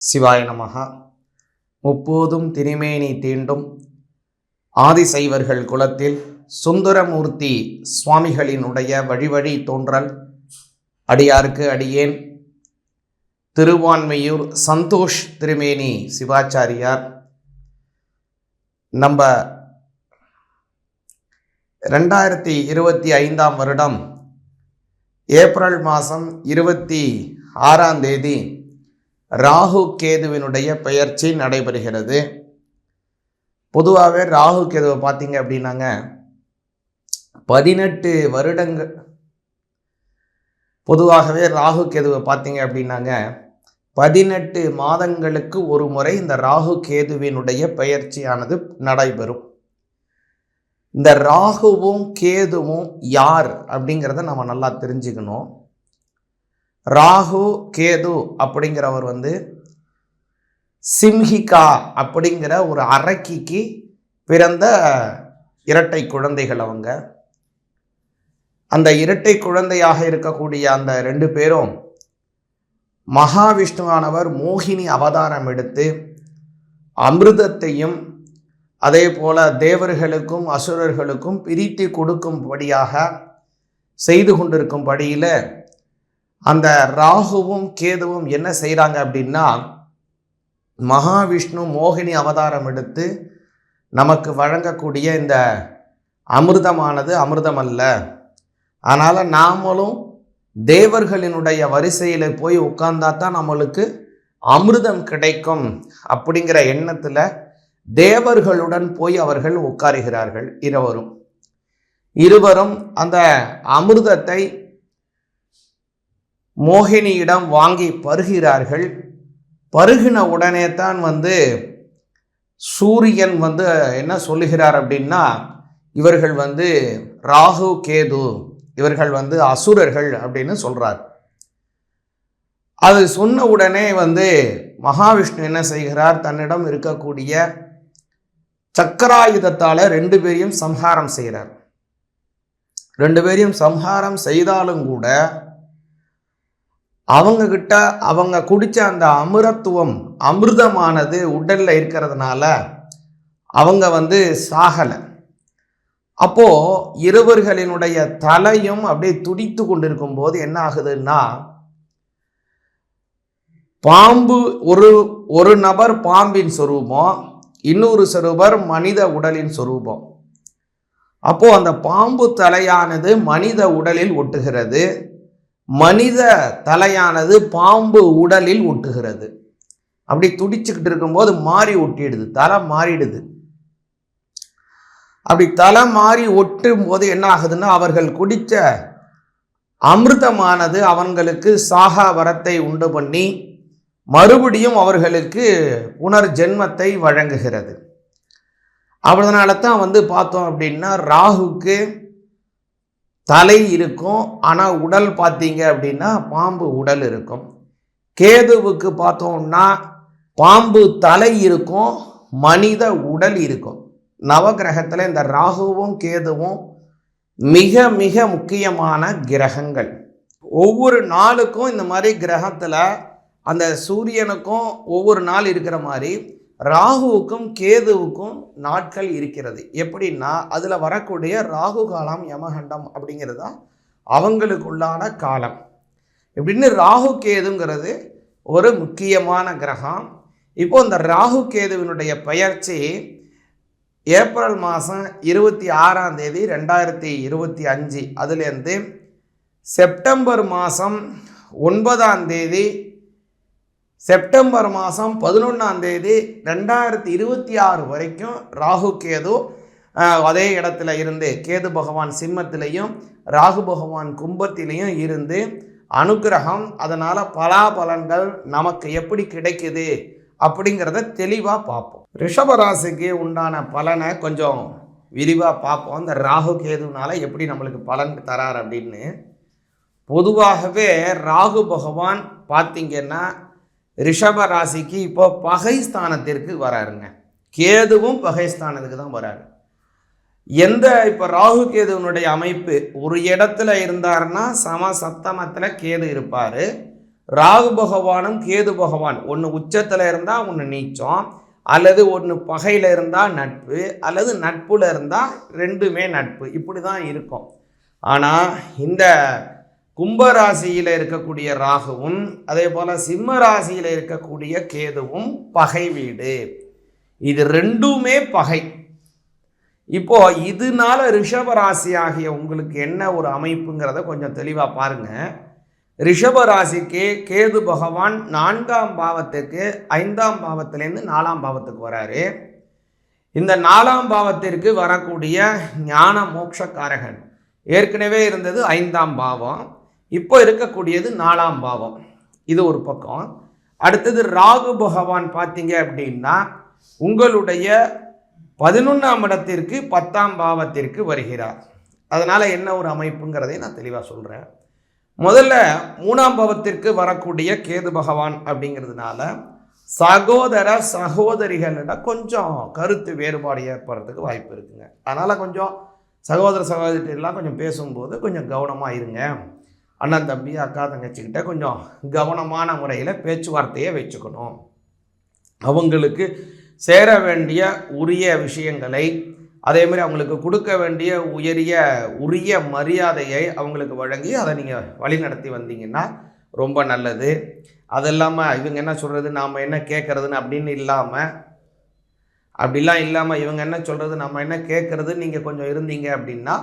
சிவாய நமஹா. முப்போதும் திருமேனி தீண்டும் ஆதிசைவர்கள் குலத்தில் சுந்தரமூர்த்தி சுவாமிகளினுடைய வழிவழி தோன்றல் அடியாருக்கு அடியேன் திருவான்மையூர் சந்தோஷ் திருமேனி சிவாச்சாரியார் நம்ம 2025 வருடம் ஏப்ரல் மாதம் 26 ராகு கேதுவினுடைய பெயர்ச்சி நடைபெறுகிறது. பொதுவாகவே ராகு கேதுவை பார்த்தீங்க அப்படின்னாங்க 18 வருடங்கள் பொதுவாகவே ராகு கேதுவை பார்த்தீங்க அப்படின்னாங்க 18 மாதங்களுக்கு ஒரு முறை இந்த ராகு கேதுவினுடைய பெயர்ச்சியானது நடைபெறும். இந்த ராகுவும் கேதுவும் யார் அப்படிங்கிறத நம்ம நல்லா தெரிஞ்சுக்கணும். ராகு கேது அப்படிங்கிறவர் சிம்ஹிகா அப்படிங்கிற ஒரு அரக்கிக்கு பிறந்த இரட்டை குழந்தைகள். அந்த இரட்டை குழந்தையாக இருக்கக்கூடிய அந்த 2 பேரும் மகாவிஷ்ணுவானவர் மோகினி அவதாரம் எடுத்து அமிர்தத்தையும் அதே போல தேவர்களுக்கும் அசுரர்களுக்கும் பிரித்து கொடுக்கும்படியாக செய்து கொண்டிருக்கும்படியில் அந்த ராகுவும் கேதுவும் என்ன செய்கிறாங்க அப்படின்னா, மகாவிஷ்ணு மோகினி அவதாரம் எடுத்து நமக்கு வழங்கக்கூடிய இந்த அமிர்தமானது அமிர்தம் அல்ல, அதனால் நாமளும் தேவர்களினுடைய வரிசையில் போய் உட்கார்ந்தா தான் நம்மளுக்கு அமிர்தம் கிடைக்கும் அப்படிங்கிற எண்ணத்தில் தேவர்களுடன் போய் அவர்கள் உட்காருகிறார்கள். இருவரும் அந்த அமிர்தத்தை மோகினியிடம் வாங்கி பருகிறார்கள். பருகின உடனே தான் சூரியன் என்ன சொல்லுகிறார் அப்படின்னா, இவர்கள் ராகு கேது, இவர்கள் அசுரர்கள் அப்படின்னு சொல்றார். அது சொன்ன உடனே மகாவிஷ்ணு என்ன செய்கிறார், தன்னிடம் இருக்கக்கூடிய சக்கராயுதத்தால 2 பேரையும் சம்ஹாரம் செய்கிறார். 2 பேரையும் சம்ஹாரம் செய்தாலும் கூட அவங்க கிட்ட அவங்க குடிச்ச அந்த அமிர்தமானது உடல்ல இருக்கிறதுனால அவங்க சாகலை. அப்போ இருவர்களினுடைய தலையும் அப்படியே துடித்து கொண்டிருக்கும் போது என்ன ஆகுதுன்னா, பாம்பு ஒரு நபர் பாம்பின் சொரூபம், இன்னொரு சொரூபர் மனித உடலின் சொரூபம். அப்போ அந்த பாம்பு தலையானது மனித உடலில் ஒட்டுகிறது, மனித தலையானது பாம்பு உடலில் ஒட்டுகிறது. அப்படி துடிச்சுக்கிட்டு இருக்கும்போது மாறி ஒட்டிடுது, தலை மாறிடுது. அப்படி தலை மாறி ஒட்டும் போது என்ன ஆகுதுன்னா, அவர்கள் குடித்த அமிர்தமானது அவங்களுக்கு சாகா வரத்தை உண்டு பண்ணி மறுபடியும் அவர்களுக்கு புனர்ஜென்மத்தை வழங்குகிறது. அதனால தான் பார்த்தோம் அப்படின்னா, ராகுக்கு தலை இருக்கும், ஆனால் உடல் பார்த்தீங்க அப்படின்னா பாம்பு உடல் இருக்கும். கேதுவுக்கு பார்த்தோம்னா பாம்பு தலை இருக்கும், மனித உடல் இருக்கும். நவகிரகத்தில் இந்த ராகுவும் கேதுவும் மிக மிக முக்கியமான கிரகங்கள். ஒவ்வொரு நாளுக்கும் இந்த மாதிரி கிரகத்தில் அந்த சூரியனுக்கும் ஒவ்வொரு நாள் இருக்கிற மாதிரி ராகுவுக்கும் கேதுவுக்கும் நாட்கள் இருக்கிறது. எப்படின்னா, அதில் வரக்கூடிய ராகு காலம் யமகண்டம் அப்படிங்கிறது தான் அவங்களுக்குள்ளான காலம். எப்படின்னு ராகு கேதுங்கிறது ஒரு முக்கியமான கிரகம். இப்போ இந்த ராகு கேதுவினுடைய பெயர்ச்சி ஏப்ரல் மாதம் 26 2025 அதுலேருந்து செப்டம்பர் மாதம் 9 செப்டம்பர் மாதம் 11 2026 வரைக்கும் ராகு கேது அதே இடத்துல இருந்து, கேது பகவான் சிம்மத்திலையும் ராகு பகவான் கும்பத்திலையும் இருந்து அனுக்கிரகம், அதனால் பலாபலன்கள் நமக்கு எப்படி கிடைக்குது அப்படிங்கிறத தெளிவாக பார்ப்போம். ரிஷபராசிக்கு உண்டான பலனை கொஞ்சம் விரிவாக பார்ப்போம். இந்த ராகு கேதுனால எப்படி நம்மளுக்கு பலன் தரார் அப்படின்னு. பொதுவாகவே ராகு பகவான் பார்த்திங்கன்னா ரிஷப ராசிக்கு இப்போ பகைஸ்தானத்திற்கு வராருங்க. கேதுவும் பகைஸ்தானத்துக்கு தான் வராரு. இப்போ ராகு கேதுவனுடைய அமைப்பு ஒரு இடத்துல இருந்தாருன்னா சம சப்தமத்தில் கேது இருப்பார், ராகு பகவானும் கேது பகவான் ஒன்று உச்சத்தில் இருந்தால் ஒன்று நீச்சம், அல்லது ஒன்று பகையில் இருந்தால் நட்பு, அல்லது நட்புல இருந்தால் ரெண்டுமே நட்பு, இப்படி தான் இருக்கும். ஆனால் இந்த கும்பராசியில் இருக்கக்கூடிய ராகுவும் அதே போல் சிம்ம ராசியில் இருக்கக்கூடிய கேதுவும் பகை வீடு, இது ரெண்டுமே பகை. இப்போ இதனால ரிஷபராசி ஆகிய உங்களுக்கு என்ன ஒரு அமைப்புங்கிறத கொஞ்சம் தெளிவாக பாருங்க. ரிஷபராசிக்கு கேது பகவான் 4ஆம் பாவத்துக்கு 5ஆம் பாவத்திலேருந்து 4ஆம் பாவத்துக்கு வராரு. இந்த 4ஆம் பாவத்திற்கு வரக்கூடிய ஞான மோட்சக்காரகன் ஏற்கனவே இருந்தது 5ஆம் பாவம், இப்போ இருக்கக்கூடியது 4ஆம் பாவம். இது ஒரு பக்கம். அடுத்தது ராகு பகவான் பார்த்தீங்க அப்படின்னா உங்களுடைய 11ஆம் இடத்திற்கு 10ஆம் பாவத்திற்கு வருகிறார். அதனால் என்ன ஒரு அமைப்புங்கிறதை நான் தெளிவாக சொல்கிறேன். முதல்ல 3ஆம் பாவத்திற்கு வரக்கூடிய கேது பகவான் அப்படிங்கிறதுனால சகோதர சகோதரிகளிடம் கொஞ்சம் கருத்து வேறுபாடு ஏற்படுறதுக்கு வாய்ப்பு இருக்குங்க. அதனால் கொஞ்சம் சகோதர சகோதரிலாம் கொஞ்சம் பேசும்போது கொஞ்சம் கவனமாக இருங்க. அண்ணன் தம்பி அக்கா தங்கச்சிக்கிட்ட கொஞ்சம் கவனமான முறையில் பேச்சுவார்த்தையை வச்சுக்கணும். அவங்களுக்கு சேர வேண்டிய உரிய விஷயங்களை, அதே மாதிரி அவங்களுக்கு கொடுக்க வேண்டிய உரிய மரியாதையை அவங்களுக்கு வழங்கி அதை நீங்கள் வழி நடத்தி வந்தீங்கன்னா ரொம்ப நல்லது. அது இல்லாமல் இவங்க என்ன சொல்கிறது நாம் என்ன கேட்குறதுன்னு அப்படிலாம் இல்லாமல் இவங்க என்ன சொல்கிறது நம்ம என்ன கேட்குறது நீங்கள் கொஞ்சம் இருந்தீங்க அப்படின்னா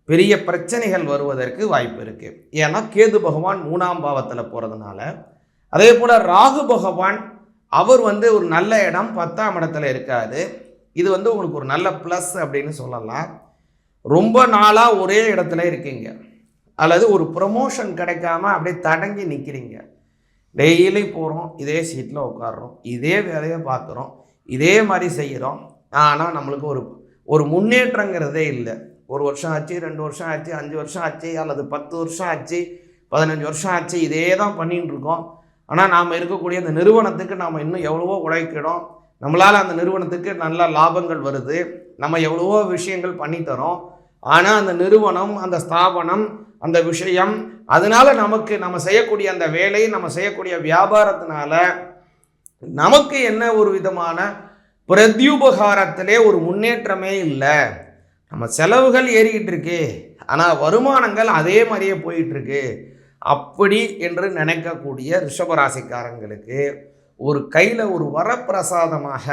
பெரிய பிரச்சனைகள் வருவதற்கு வாய்ப்பு இருக்குது. ஏன்னா கேது பகவான் 3ஆம் பாவத்தில் போகிறதுனால. அதே போல் ராகு பகவான் அவர் ஒரு நல்ல இடம் 10ஆம் இடத்துல இருக்காது. இது உங்களுக்கு ஒரு நல்ல ப்ளஸ் அப்படின்னு சொல்லலாம். ரொம்ப நாளாக ஒரே இடத்துல இருக்கீங்க, அல்லது ஒரு ப்ரமோஷன் கிடைக்காம அப்படியே தடங்கி நிற்கிறீங்க. டெய்லி போகிறோம், இதே சீட்டில் உட்காடுறோம், இதே வேலையை பார்க்குறோம், இதே மாதிரி செய்கிறோம். ஆனால் நம்மளுக்கு ஒரு முன்னேற்றங்கிறதே இல்லை. 1 வருஷம் ஆச்சு, 2 வருஷம் ஆச்சு, 5 வருஷம் ஆச்சு, அல்லது 10 வருஷம் ஆச்சு, 15 வருஷம் ஆச்சு, இதே தான் பண்ணிகிட்டு இருக்கோம். ஆனால் நாம் இருக்கக்கூடிய அந்த நிறுவனத்துக்கு நாம் இன்னும் எவ்வளவோ உழைக்கிறோம், நம்மளால் அந்த நிறுவனத்துக்கு நல்ல லாபங்கள் வருது, நம்ம எவ்வளவோ விஷயங்கள் பண்ணித்தரோம். ஆனால் அந்த நிறுவனம், அந்த ஸ்தாபனம், அந்த விஷயம், அதனால் நம்ம செய்யக்கூடிய அந்த வேலை, நம்ம செய்யக்கூடிய வியாபாரத்தினால நமக்கு என்ன ஒரு விதமான பிரத்யுபகாரத்திலே ஒரு முன்னேற்றமே இல்லை. நம்ம செலவுகள் ஏறிக்கிட்டு இருக்கு, ஆனால் வருமானங்கள் அதே மாதிரியே போயிட்டுருக்கு. அப்படி என்று நினைக்கக்கூடிய ரிஷபராசிக்காரங்களுக்கு ஒரு கையில் ஒரு வரப்பிரசாதமாக,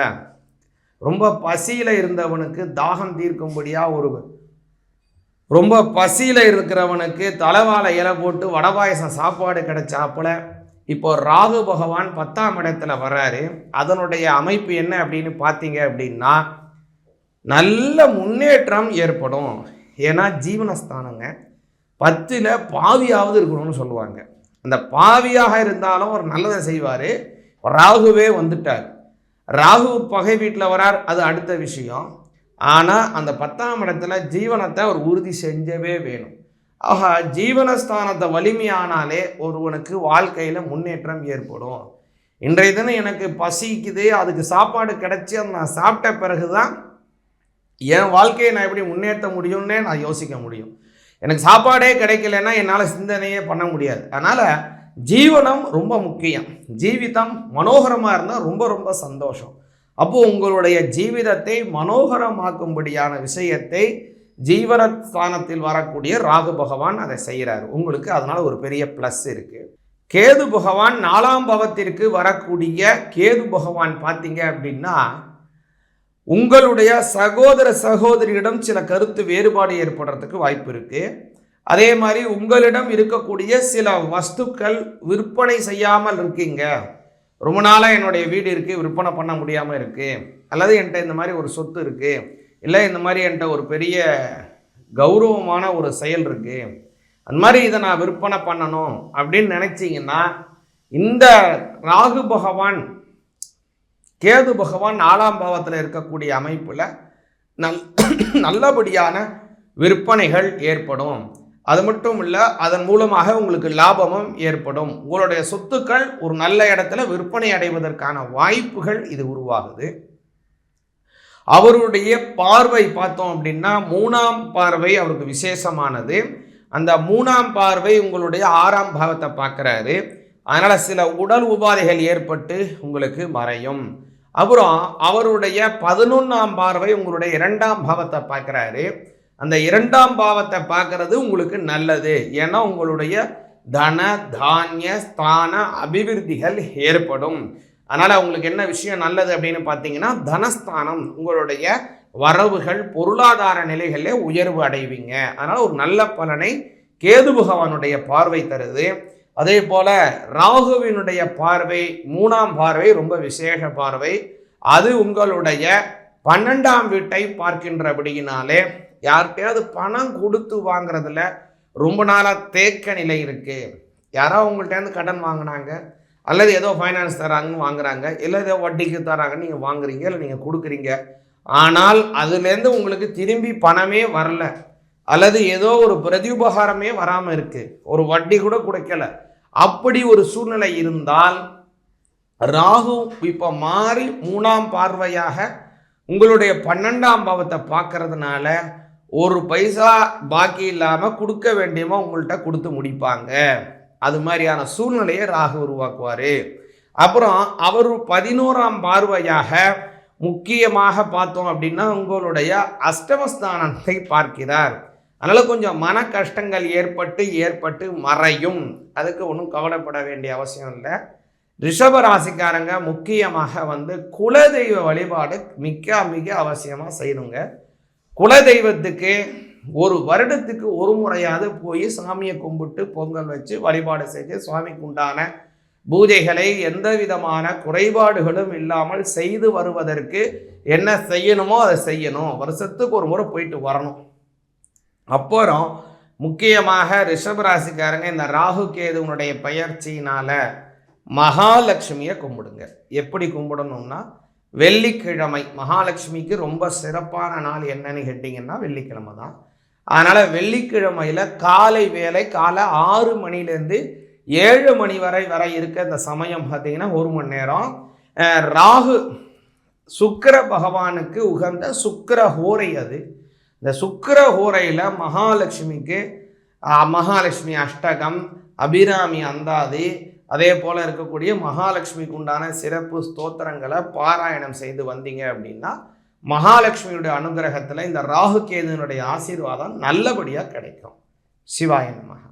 ரொம்ப பசியில் இருந்தவனுக்கு தாகம் தீர்க்கும்படியாக, ரொம்ப பசியில் இருக்கிறவனுக்கு தலைவாழை இலை போட்டு வடபாயசம் சாப்பாடு கிடைச்சாப்புல இப்போ ராகு பகவான் 10ஆம் இடத்துல வர்றாரு. அதனுடைய அமைப்பு என்ன அப்படின்னு பார்த்தீங்க அப்படின்னா நல்ல முன்னேற்றம் ஏற்படும். ஏன்னா ஜீவனஸ்தானங்க 10ல் பாவியாவது இருக்கணும்னு சொல்லுவாங்க. அந்த பாவியாக இருந்தாலும் ஒரு நல்லதை செய்வார். ராகுவே வந்துட்டார், ராகு பகை வீட்டில் வரார், அது அடுத்த விஷயம். ஆனால் அந்த 10ஆம் இடத்துல ஜீவனத்தை ஒரு உறுதி செஞ்சவே வேணும். ஆக ஜீவனஸ்தானத்தை வலிமையானாலே ஒருவனுக்கு வாழ்க்கையில் முன்னேற்றம் ஏற்படும். இன்றைய தினம் எனக்கு பசிக்குது, அதுக்கு சாப்பாடு கிடைச்சி அதை நான் சாப்பிட்ட பிறகு தான் என் வாழ்க்கையை நான் எப்படி முன்னேற்ற முடியும்னே நான் யோசிக்க முடியும். எனக்கு சாப்பாடே கிடைக்கலன்னா என்னால் சிந்தனையே பண்ண முடியாது. அதனால் ஜீவனம் ரொம்ப முக்கியம். ஜீவிதம் மனோகரமாக இருந்தால் ரொம்ப ரொம்ப சந்தோஷம். அப்போது உங்களுடைய ஜீவிதத்தை மனோகரமாக்கும்படியான விஷயத்தை ஜீவனஸ்தானத்தில் வரக்கூடிய ராகு பகவான் அதை செய்கிறார் உங்களுக்கு. அதனால் ஒரு பெரிய ப்ளஸ் இருக்குது. கேது பகவான் 4ஆம் பாவத்திற்கு வரக்கூடிய கேது பகவான் பார்த்தீங்க அப்படின்னா உங்களுடைய சகோதர சகோதரியிடம் சில கருத்து வேறுபாடு ஏற்படுறதுக்கு வாய்ப்பு இருக்குது. அதே மாதிரி உங்களிடம் இருக்கக்கூடிய சில வஸ்துக்கள் விற்பனை செய்யாமல் இருக்கீங்க. ரொம்ப நாளாக என்னுடைய வீடு இருக்குது, விற்பனை பண்ண முடியாமல் இருக்குது, அல்லது என்கிட்ட இந்த மாதிரி ஒரு சொத்து இருக்குது, இல்லை இந்த மாதிரி என்கிட்ட ஒரு பெரிய கௌரவமான ஒரு செயல் இருக்குது, அந்த மாதிரி இதை நான் விற்பனை பண்ணணும் அப்படின்னு நினச்சிங்கன்னா இந்த ராகு பகவான் கேது பகவான் 4ஆம் பாவத்தில் இருக்கக்கூடிய அமைப்பில் நல்லபடியான விற்பனைகள் ஏற்படும். அது மட்டும் இல்லை, அதன் மூலமாக உங்களுக்கு லாபமும் ஏற்படும். உங்களுடைய சொத்துக்கள் ஒரு நல்ல இடத்துல விற்பனை அடைவதற்கான வாய்ப்புகள் இது உருவாகுது. அவருடைய பார்வை பார்த்தோம் அப்படின்னா 3ஆம் பார்வை அவருக்கு விசேஷமானது. அந்த 3ஆம் பார்வை உங்களுடைய 6ஆம் பாவத்தை பார்க்குறாரு. அதனால் சில உடல் உபாதைகள் ஏற்பட்டு உங்களுக்கு மறையும். அப்புறம் அவருடைய 11ஆம் பார்வை உங்களுடைய 2ஆம் பாவத்தை பார்க்குறாரு. அந்த 2ஆம் பாவத்தை பார்க்கறது உங்களுக்கு நல்லது. ஏன்னா உங்களுடைய தன தானிய ஸ்தான அபிவிருத்திகள் ஏற்படும். அதனால் உங்களுக்கு என்ன விஷயம் நல்லது அப்படின்னு பார்த்தீங்கன்னா, தனஸ்தானம் உங்களுடைய வரவுகள் பொருளாதார நிலைகளில் உயர்வு அடைவீங்க. அதனால் ஒரு நல்ல பலனை கேது பகவானுடைய பார்வை தருது. அதே போல ராகுவினுடைய பார்வை 3ஆம் பார்வை ரொம்ப விசேஷ பார்வை. அது உங்களுடைய 12ஆம் வீட்டை பார்க்கின்றபடியினாலே யார்கிட்டையாவது பணம் கொடுத்து வாங்குறதுல ரொம்ப நாளாக தேக்க நிலை இருக்கு. யாரோ உங்கள்கிட்ட கடன் வாங்கினாங்க, அல்லது ஏதோ ஃபைனான்ஸ் தராங்கன்னு வாங்குறாங்க, இல்லை ஏதோ வட்டிக்கு தராங்கன்னு நீங்கள் வாங்குறீங்க, இல்லை நீங்கள் கொடுக்குறீங்க. ஆனால் அதுலேருந்து உங்களுக்கு திரும்பி பணமே வரல, அல்லது ஏதோ ஒரு பிரதியுபகாரமே வராமல் இருக்கு, ஒரு வட்டி கூட கொடுக்கல. அப்படி ஒரு சூழ்நிலை இருந்தால் ராகு இப்போ மாறி 3ஆம் பார்வையாக உங்களுடைய 12ஆம் பாவத்தை பார்க்கறதுனால ஒரு பைசா பாக்கி இல்லாமல் கொடுக்க வேண்டியமா உங்கள்கிட்ட கொடுத்து முடிப்பாங்க. அது மாதிரியான சூழ்நிலையை ராகு உருவாக்குவார். அப்புறம் அவர் 11ஆம் பார்வையாக முக்கியமாக பார்த்தோம் அப்படின்னா உங்களுடைய அஷ்டமஸ்தானத்தை பார்க்கிறார். அதனால் கொஞ்சம் மன கஷ்டங்கள் ஏற்பட்டு மறையும். அதுக்கு ஒன்றும் கவலைப்பட வேண்டிய அவசியம் இல்லை. ரிஷப ராசிக்காரங்க முக்கியமாக குலதெய்வ வழிபாடு மிக அவசியமாக செய்யணுங்க. குலதெய்வத்துக்கு ஒரு வருடத்துக்கு ஒரு முறையாவது போய் சாமியை கும்பிட்டு பொங்கல் வச்சு வழிபாடு செஞ்சு சுவாமிக்கு உண்டான பூஜைகளை எந்த விதமான குறைபாடுகளும் இல்லாமல் செய்து வருவதற்கு என்ன செய்யணுமோ அதை செய்யணும். வருஷத்துக்கு ஒரு முறை போயிட்டு வரணும். அப்புறம் முக்கியமாக ரிஷபராசிக்காரங்க இந்த ராகு கேதுவனுடைய பெயர்ச்சியினால மகாலட்சுமியை கும்பிடுங்க. எப்படி கும்பிடணும்னா, வெள்ளிக்கிழமை மகாலட்சுமிக்கு ரொம்ப சிறப்பான நாள் என்னன்னு கேட்டிங்கன்னா வெள்ளிக்கிழமை தான். அதனால் வெள்ளிக்கிழமையில் காலை வேலை காலை 6 மணிலேருந்து 7 மணி வரை இருக்க இந்த சமயம் பார்த்தீங்கன்னா 1 மணி நேரம். ராகு சுக்கிர பகவானுக்கு உகந்த சுக்கிர ஹோரை. அது இந்த சுக்கிர ஹோரையில் மகாலட்சுமிக்கு மகாலட்சுமி அஷ்டகம், அபிராமி அந்தாதி, அதே போல் இருக்கக்கூடிய மகாலட்சுமிக்கு உண்டான சிறப்பு ஸ்தோத்திரங்களை பாராயணம் செய்து வந்தீங்க அப்படின்னா மகாலட்சுமியுடைய அனுகிரகத்தில் இந்த ராகு கேதுனுடைய ஆசீர்வாதம் நல்லபடியாக கிடைக்கும். சிவாய நமஹ.